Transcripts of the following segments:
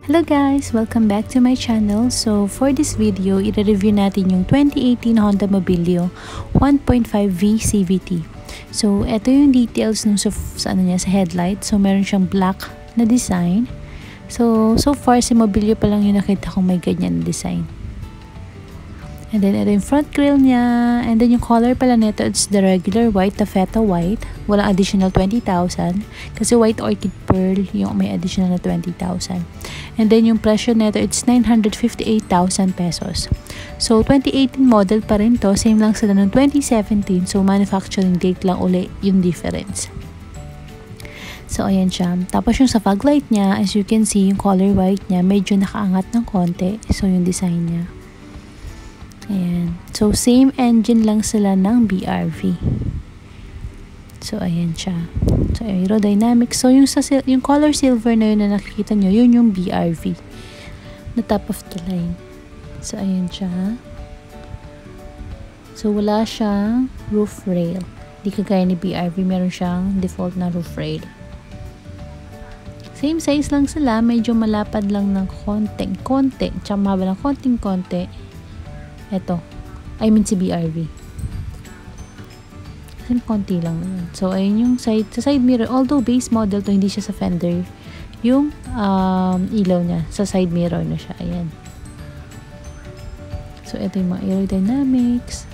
Hello guys! Welcome back to my channel. So for this video, i-review natin yung 2018 Honda Mobilio 1.5V CVT. So ito yung details nung sa headlight. So meron siyang black na design. So far si Mobilio pa lang yung nakita kong may ganyan na design. And then ito yung front grille niya. And then yung color pala nito, it's the regular white, taffeta white. Walang additional 20,000. Kasi white orchid pearl yung may additional na 20,000. And then yung presyo nito, it's 958,000 pesos. So 2018 model pa rin to. Same lang sila ng 2017. So manufacturing date lang uli yung difference. So ayan siya. Tapos yung sa fog light niya, as you can see, yung color white niya, medyo nakaangat ng konti. So yung design niya. Ayan. So, same engine lang sila ng BRV. So, ayan siya. So, aerodynamic. So, yung color silver na yun na nakikita nyo, yun yung BRV. Na top of the line. So, ayan siya. So, wala siyang roof rail. Di kagaya ni BRV, meron siyang default na roof rail. Same size lang sila. Medyo malapad lang ng konti. Tsaka mahaba ng konti. Ito. I mean si BRV. Kasi konti lang naman. So, ayun yung sa side mirror. Although base model to, hindi siya sa fender. Yung ilaw niya. Sa side mirror na siya. Ayan. So, ito yung mga aerodynamics.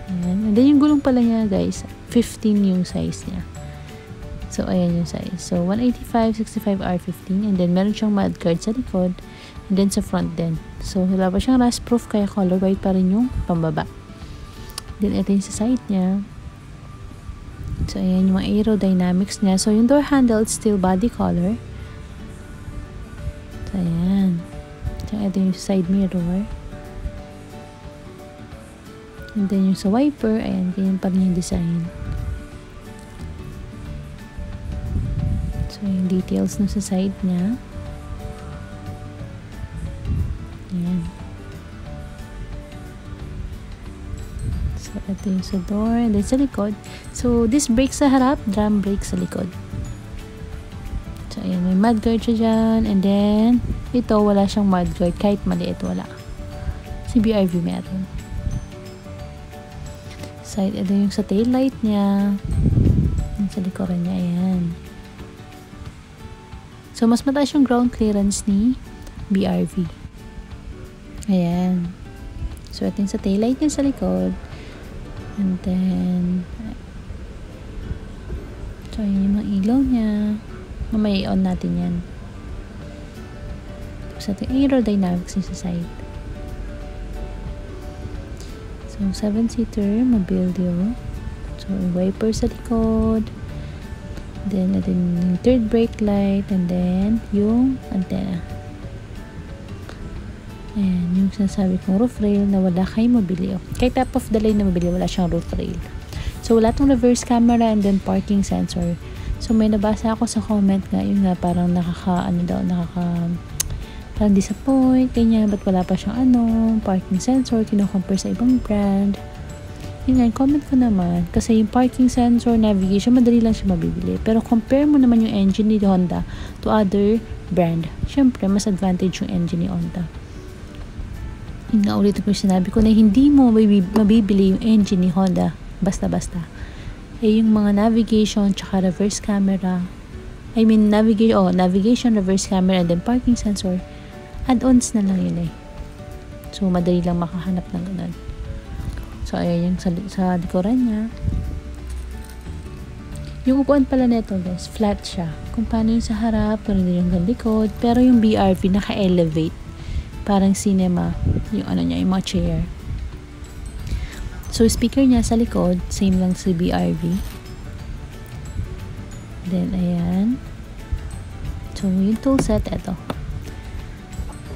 Ayan. And then yung gulong pala niya, guys. 15 yung size niya. So, ayan yung size. So, 185, 65, R15. And then, meron siyang mudguard sa likod. And then, sa front din. So, wala pa siyang rust proof. Kaya color white pa rin yung pambaba. Then, ito yung sa side niya. So, ayan yung mga aerodynamics niya. So, yung door handle, it's still body color. So, ayan. So, ito yung side mirror. And then, yung sa wiper, ayan, ganyan pa rin yung design. So, yung details na sa side niya. Ayan. So, ito yung sa door. And then, sa likod. So, this brake sa harap, drum brake sa likod. So, ayan. May mudguard siya dyan. And then, ito, wala siyang mudguard. Kahit maliit, wala. Si BRV meron. Side, ito yung sa tail light niya. Yung sa likuran niya, ayan. So, mas mataas yung ground clearance ni BRV. Ayan. So, ito yung sa taillight niya sa likod. And then, so, yun yung mga ilaw niya. Mamaya i-on natin yan. Tapos, ito yung aerodynamics niya sa side. So, 7-seater, Mobilio. So, wiper sa likod. Then, ito yung third brake light. And then, yung antenna. Ayan, yung sinasabi kong roof rail na wala kay Mobilio. Kay top of the line na Mobilio, wala siyang roof rail. So, wala tong reverse camera and then parking sensor. So, may nabasa ako sa comment nga, yun nga, parang parang disappoint, ganyan, ba't wala pa siyang parking sensor, kinukompare sa ibang brand. Yun nga, comment ko naman, kasi yung parking sensor, navigation, madali lang siya mabibili. Pero compare mo naman yung engine ni Honda to other brand. Siyempre, mas advantage yung engine ni Honda. Yung naulit ko yung sinabi ko na hindi mo mabibili yung engine ni Honda basta-basta. Eh, yung mga navigation, tsaka reverse camera, I mean, navigation, reverse camera, and then parking sensor, add-ons na lang yun eh. So, madali lang makahanap ng ganun. So, ayan yung sa likuran niya. Yung upuan pala nito, guys, flat siya. Kung paano yung sa harap, pero hindi yung likod. Pero yung BRV, naka-elevate. Parang cinema, yung niya, yung mga chair. So, speaker niya sa likod, same lang sa BRV. Then, ayan. So, yung tool set, eto.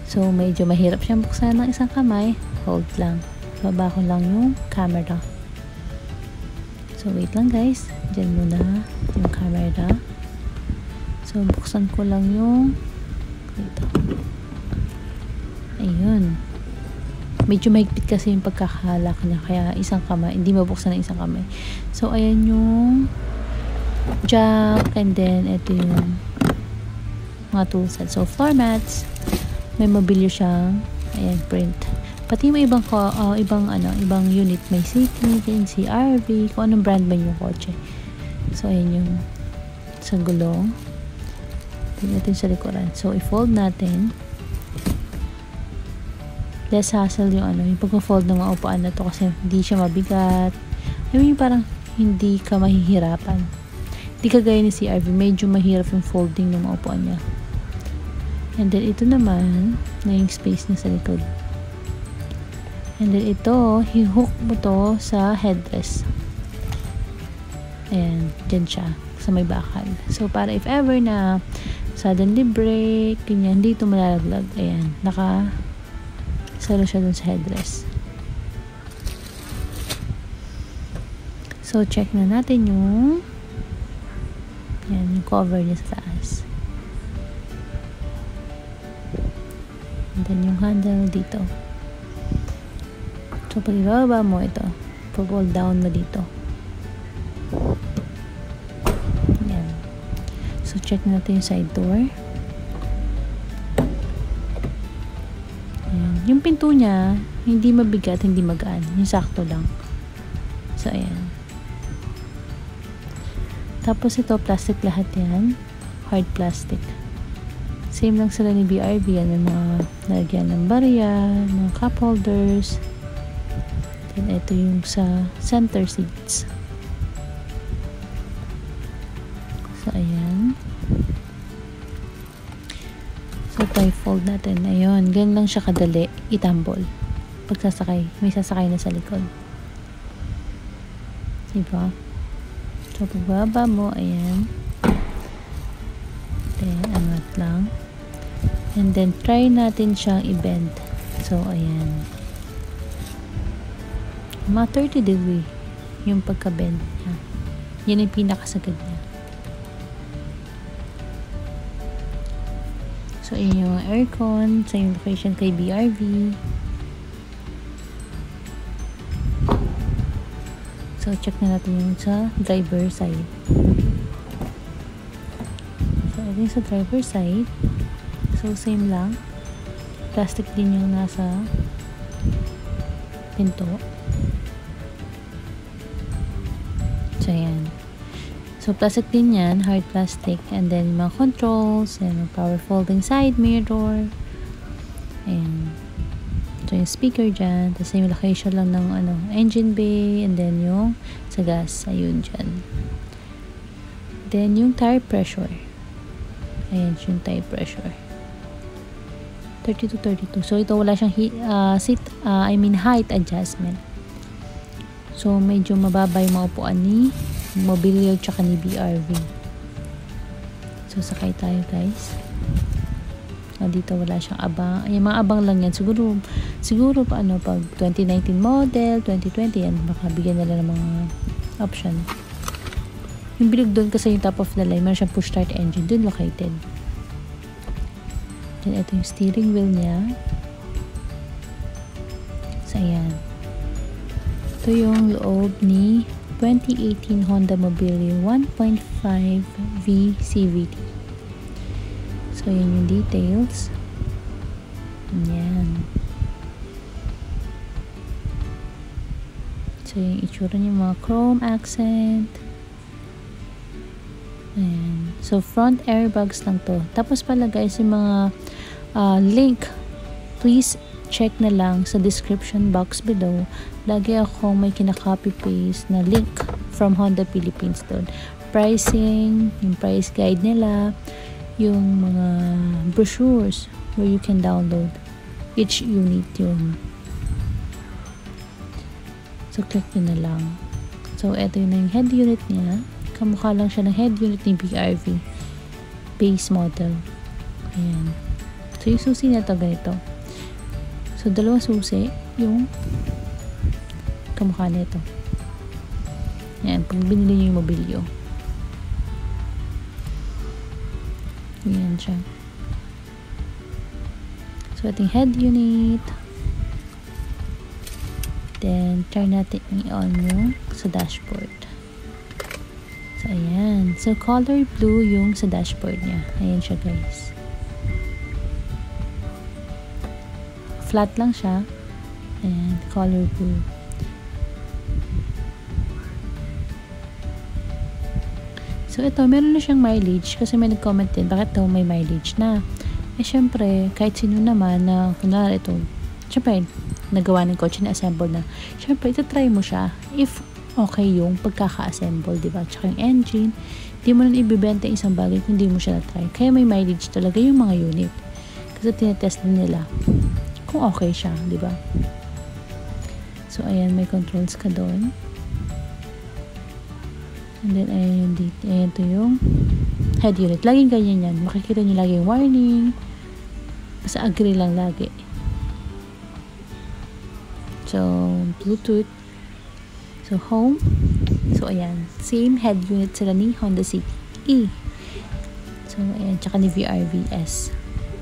So, medyo mahirap siyang buksan ng isang kamay. Hold lang. Baba ko lang yung camera. So, wait lang guys. Diyan muna yung camera. So, buksan ko lang yung dito. Ayun. Medyo mahigpit kasi yung pagkakalak niya. Kaya isang kamay. Hindi mabuksan ng isang kamay. So, ayan yung jack. And then, ito yung mga toolset. So, floor mats. May mobilyo siyang, ayan, print. Pati may ibang unit. May City, CRV, kung anong brand ba yung kotse. So, ayan yung sa gulong. Tignan natin sa likuran. So, i-fold natin. Less hassle yung pag-fold ng mga upuan na to kasi hindi siya mabigat. I mean, parang hindi ka mahihirapan. Hindi kagaya ni CRV, medyo mahirap yung folding ng mga upuan niya. And then, ito naman, na yung space niya sa likod. And then, ito, i-hook mo to sa headrest. Ayan, dyan siya, sa may bakal. So, para if ever na suddenly break, ganyan, dito malalaglag. Ayan, salo siya dun sa headrest. So, check na natin yung cover niya sa taas. And then, yung handle dito. So, pag ibaba mo ito, pag-hold down mo dito. Ayan. So, check natin yung side door. Yung pinto niya, hindi mabigat, hindi magaan. Yung sakto lang. So, ayan. Tapos ito, plastic lahat yan. Hard plastic. Same lang sila ni BRV. Yan, may mga lagyan ng barya, mga cup holders. Then, ito yung sa center seats. So, ayan. So, fold natin. Ayun. Ganyan lang siya kadali. Itambol. Pag sasakay. May sasakay na sa likod. Diba? So, pagbaba mo, ayan. Then, angat lang. And then, try natin siyang i-bend. So, ayan. Mga 30 degree yung pagka-bend niya. Yan yung pinakasagad niya. So, yun yung aircon. Sa yung location kay BRV. So, check na natin yung sa driver side. So, ito yung sa driver side. So, same lang. Plastic din yung nasa pinto. So, ayan. So, plastic din yan, hard plastic. And then, mga controls, and power folding side mirror. Ayan. So, yung speaker dyan. Tapos, yung location lang ng engine bay. And then, yung sa gas. Ayun dyan. Then, yung tire pressure. Ayan, yung tire pressure. 30 to 32. So, ito wala siyang height adjustment. So, medyo mababa yung mga upuan ni Mobilio tsaka ni BRV. So, sakay tayo, guys. Dito wala siyang abang. Yung mga abang lang yan. Siguro pag 2019 model, 2020 yan, baka bigyan nila ng mga option. Yung bilog doon kasi yung top of the line, meron siyang push start engine. Doon located. Then, ito yung steering wheel niya. So, ayan. Ito yung loob ni 2018 Honda Mobilio 1.5V CVT. So, yun yung details. Ayan. So, yung itsura niya, mga chrome accent. Ayan. So, front airbags lang to. Tapos pala guys, yung mga link, please check na lang sa description box below. Lagi akong may kinaka-copy paste na link from Honda Philippines doon. Pricing, yung price guide nila, yung mga brochures where you can download each unit yun. So, click yun na lang. So, eto yun na yung head unit niya. Kamukha lang siya ng head unit ni BRV. Base model. Ayan. So, yung susi na ito ganito. So, dalawang susi yung kamukha nito. Ayan, pag binili nyo yung Mobilio. Ayan siya. So, ating head unit. Then, try natin i-on yung sa dashboard. So, ayan. So, color blue yung sa dashboard niya. Ayan siya, guys. flat lang siya. And color blue. So ito, meron na siyang mileage kasi may nag-comment din, bakit daw may mileage na? Eh syempre, kahit sino naman na, kunwari ito, syempre, nagawa ng kotse na assemble na. Syempre, itatry mo siya if okay yung pagkaka-assemble, diba? Tsaka yung engine, di mo na ibibenta isang bagay kung di mo siya na-try. Kaya may mileage talaga yung mga unit. Kasi tinetest din nila kung okay siya, diba? So, ayan, may controls ka doon. And then, ayan yung date. Ayan ito yung head unit. Laging ganyan yan. Makikita nyo lagi yung warning. Basta agree lang lagi. So, Bluetooth. So, home. So, ayan. Same head unit sila ni Honda City E. So, ayan. Tsaka ni VRV-S.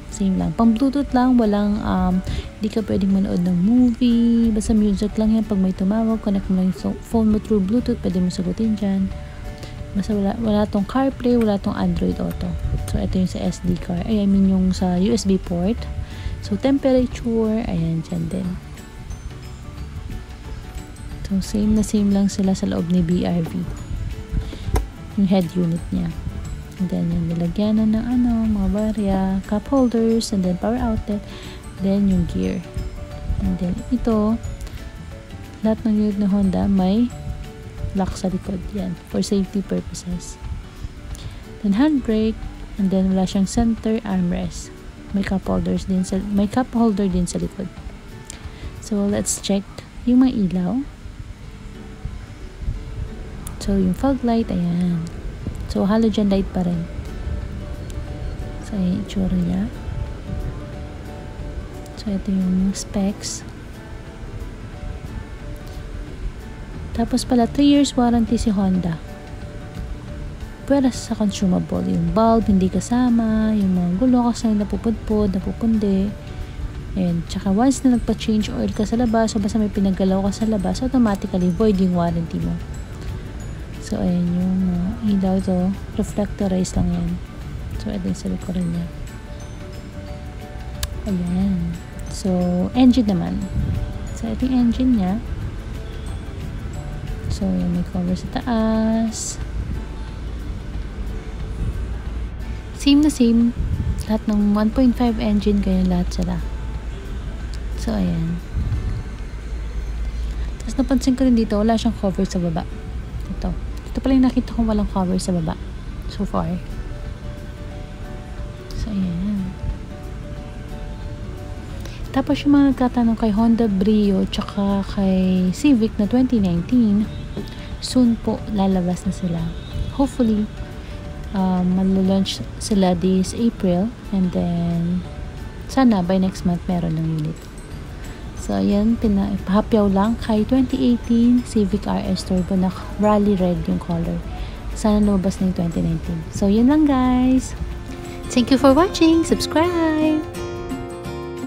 Same lang. Pang Bluetooth lang. Walang, di ka pwedeng manood ng movie. Basta music lang yan. Pag may tumawag, connect mo lang yung phone mo through Bluetooth. Pwede mo sagutin dyan. Basta wala tong CarPlay, wala tong Android Auto. So, ito yung sa SD card. I mean, yung sa USB port. So, temperature. Ayan, dyan din. So, same na same lang sila sa loob ni BRV. Yung head unit niya. And then, yung nilagyanan ng mga barya, cup holders, and then power outlet. Then, yung gear. And then, ito, lahat ng unit ng Honda may lock sa likod. Yan. For safety purposes. Then, handbrake. And then, wala siyang center armrest. May cup holder din sa likod. So, let's check yung mga ilaw. So, yung fog light, ayan. So, halogen light pa rin. So, ayan yung itsura niya. So, ito yung specs. Tapos pala, 3 years warranty si Honda. Pero sa consumable, yung bulb hindi kasama, yung mga gulo kasi napupudpod, napupundi. And tsaka once na nagpa-change oil ka sa labas, o basta may pinagalaw ka sa labas, automatically void yung warranty mo. So, ayan yung ilaw to. Reflectorize lang yan. So, ito yung sa likuran niya. Ayan. So, engine naman. So, ito yung engine niya. So, yung may cover sa taas. Same na same. Lahat ng 1.5 engine, ganyan lahat sila. So, ayan. Tapos, napansin ko rin dito, wala siyang cover sa baba. Ito. Ito pala yung nakita kong walang cover sa baba. So far. So, ayan. Tapos, yung mga nagtatanong kay Honda Brio tsaka kay Civic na 2019, soon po lalabas na sila. Hopefully, mal-launch sila this April, and then sana by next month meron ng unit. So, ayan, pinapahapyaw lang kay 2018 Civic RS Turbo na Rally Red yung color. Sana lumabas na yung 2019. So, yun lang guys. Thank you for watching. Subscribe!